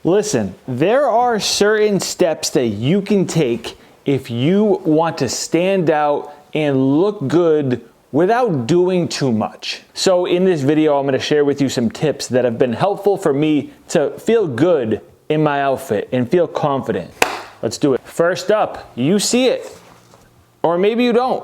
Listen, there are certain steps that you can take if you want to stand out and look good without doing too much. So in this video, I'm gonna share with you some tips that have been helpful for me to feel good in my outfit and feel confident. Let's do it. First up, you see it, or maybe you don't.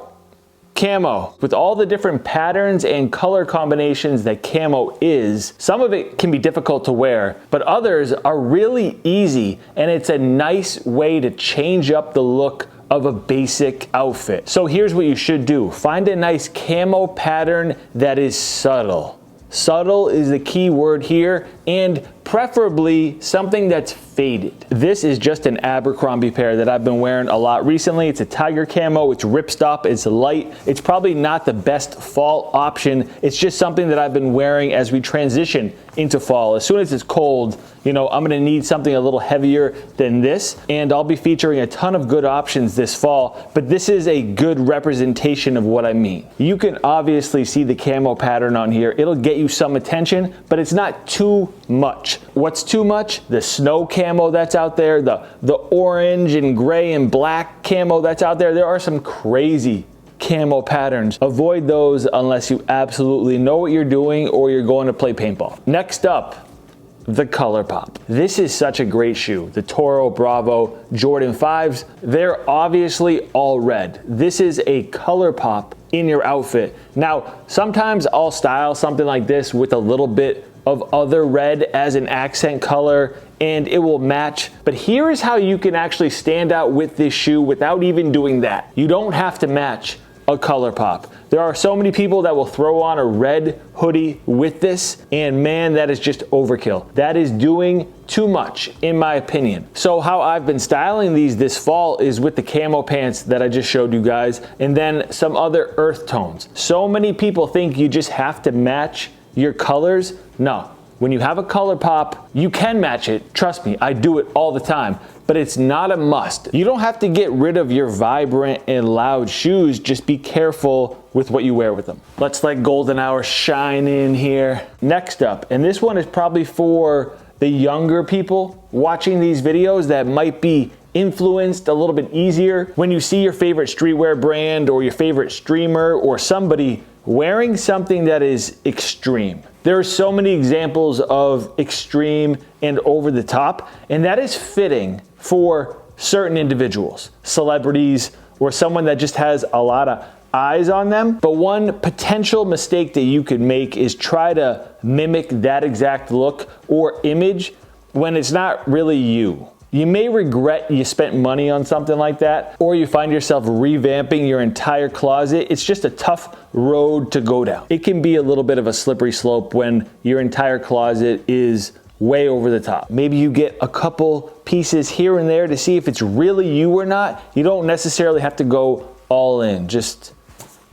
Camo. With all the different patterns and color combinations that camo is, some of it can be difficult to wear, but others are really easy, and it's a nice way to change up the look of a basic outfit. So here's what you should do. Find a nice camo pattern that is subtle. Subtle is the key word here, and preferably something that's faded. This is just an Abercrombie pair that I've been wearing a lot recently. It's a tiger camo, it's ripstop, it's light. It's probably not the best fall option. It's just something that I've been wearing as we transition into fall. As soon as it's cold, you know, I'm gonna need something a little heavier than this, and I'll be featuring a ton of good options this fall, but this is a good representation of what I mean. You can obviously see the camo pattern on here. It'll get you some attention, but it's not too much. What's too much? The snow camo that's out there, the orange and gray and black camo that's out there. There are some crazy camo patterns. Avoid those unless you absolutely know what you're doing or you're going to play paintball. Next up, the color pop. This is such a great shoe. The Toro Bravo Jordan 5s, they're obviously all red. This is a color pop in your outfit. Now, sometimes I'll style something like this with a little bit of other red as an accent color and it will match. But here is how you can actually stand out with this shoe without even doing that. You don't have to match a color pop. There are so many people that will throw on a red hoodie with this, and man, that is just overkill. That is doing too much, in my opinion. So how I've been styling these this fall is with the camo pants that I just showed you guys, and then some other earth tones. So many people think you just have to match your colors. No. When you have a color pop, you can match it. Trust me, I do it all the time, but it's not a must. You don't have to get rid of your vibrant and loud shoes, just be careful with what you wear with them. Let's let golden hour shine in here. Next up, and this one is probably for the younger people watching these videos that might be influenced a little bit easier. When you see your favorite streetwear brand or your favorite streamer or somebody wearing something that is extreme. There are so many examples of extreme and over the top, and that is fitting for certain individuals, celebrities, or someone that just has a lot of eyes on them. But one potential mistake that you could make is try to mimic that exact look or image when it's not really you. You may regret you spent money on something like that, or you find yourself revamping your entire closet. It's just a tough road to go down. It can be a little bit of a slippery slope when your entire closet is way over the top. Maybe you get a couple pieces here and there to see if it's really you or not. You don't necessarily have to go all in. Just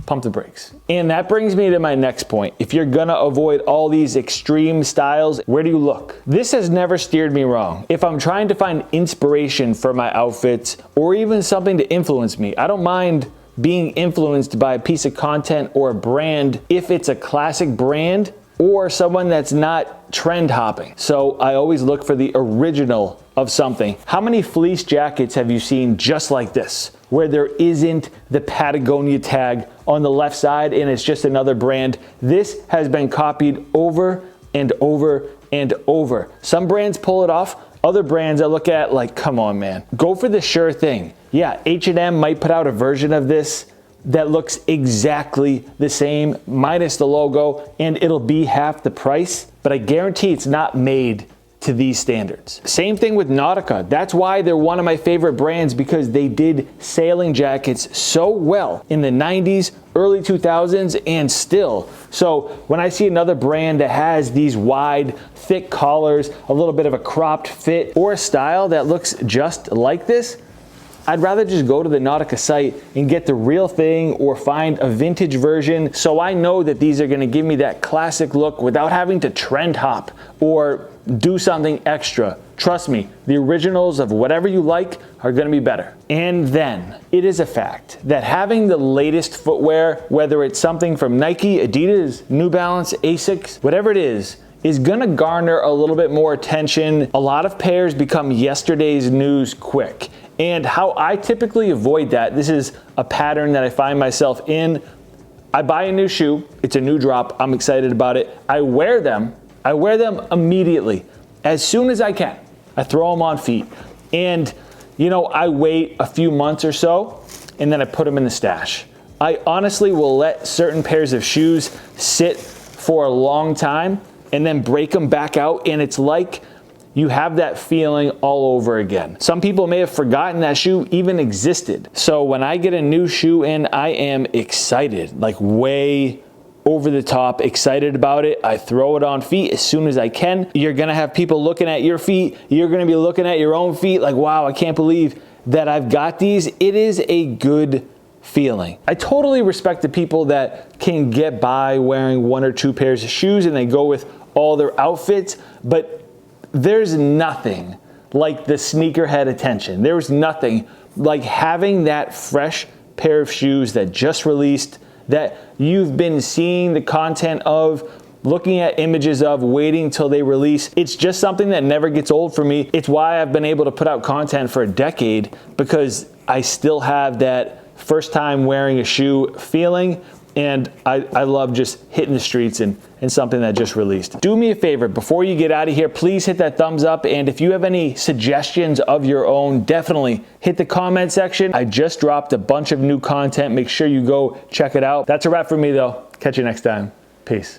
pump the brakes. And that brings me to my next point. If you're gonna avoid all these extreme styles, where do you look? This has never steered me wrong. If I'm trying to find inspiration for my outfits or even something to influence me, I don't mind being influenced by a piece of content or a brand if it's a classic brand or someone that's not trend hopping. So I always look for the original of something. How many fleece jackets have you seen just like this, where there isn't the Patagonia tag on the left side and it's just another brand? This has been copied over and over and over. Some brands pull it off. Other brands I look at like, come on, man. Go for the sure thing. Yeah, H&M might put out a version of this that looks exactly the same, minus the logo, and it'll be half the price, but I guarantee it's not made to these standards. Same thing with Nautica. That's why they're one of my favorite brands, because they did sailing jackets so well in the 90s, early 2000s, and still. So when I see another brand that has these wide, thick collars, a little bit of a cropped fit, or a style that looks just like this, I'd rather just go to the Nautica site and get the real thing or find a vintage version, so I know that these are gonna give me that classic look without having to trend hop or do something extra. Trust me, the originals of whatever you like are gonna be better. And then, it is a fact that having the latest footwear, whether it's something from Nike, Adidas, New Balance, Asics, whatever it is is gonna garner a little bit more attention. A lot of pairs become yesterday's news quick. And how I typically avoid that, this is a pattern that I find myself in. I buy a new shoe, it's a new drop, I'm excited about it. I wear them immediately, as soon as I can. I throw them on feet. And you know, I wait a few months or so, and then I put them in the stash. I honestly will let certain pairs of shoes sit for a long time and then break them back out, and it's like you have that feeling all over again. Some people may have forgotten that shoe even existed. So when I get a new shoe in, I am excited, like way over the top, excited about it. I throw it on feet as soon as I can. You're gonna have people looking at your feet. You're gonna be looking at your own feet like, wow, I can't believe that I've got these. It is a good feeling. I totally respect the people that can get by wearing 1 or 2 pairs of shoes and they go with all their outfits, but there's nothing like the sneakerhead attention. There's nothing like having that fresh pair of shoes that just released, that you've been seeing the content of, looking at images of, waiting till they release. It's just something that never gets old for me. It's why I've been able to put out content for a decade, because I still have that first time wearing a shoe feeling, and I love just hitting the streets and something that just released. Do me a favor, before you get out of here, please hit that thumbs up, and if you have any suggestions of your own, definitely hit the comment section. I just dropped a bunch of new content. Make sure you go check it out. That's a wrap for me though. Catch you next time. Peace.